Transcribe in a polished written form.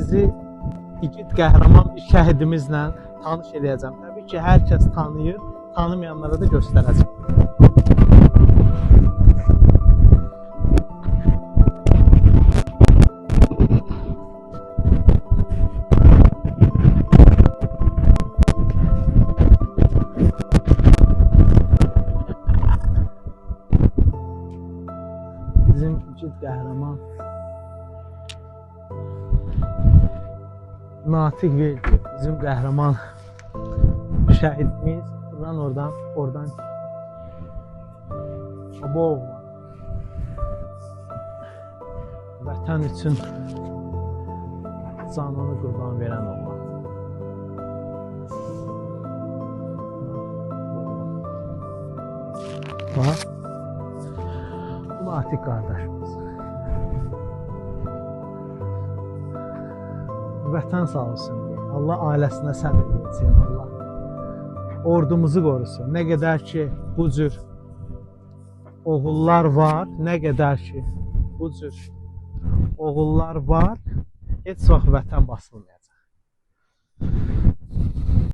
sizi igid qəhrəman bir şəhidimizlə tanış edəcəm. Təbii ki, hər kəs tanıyır, tanımayanlara da göstərəcəm. Bizim igid qəhrəman Natiq Verdiyev, bizim qəhrəman şəhidimiz. Oradan baba oğlan vətən üçün canını qurban verən oğlan. Bax, bu Natiq qardaşımız. Vətən sağ olsun deyə. Allah ailəsinə səbir versin. Allah ordumuzu qorusun. Nə qədər ki bu cür oğullar var, nə qədər ki bu cür oğullar var, heç vaxt vətən basılmayacaq.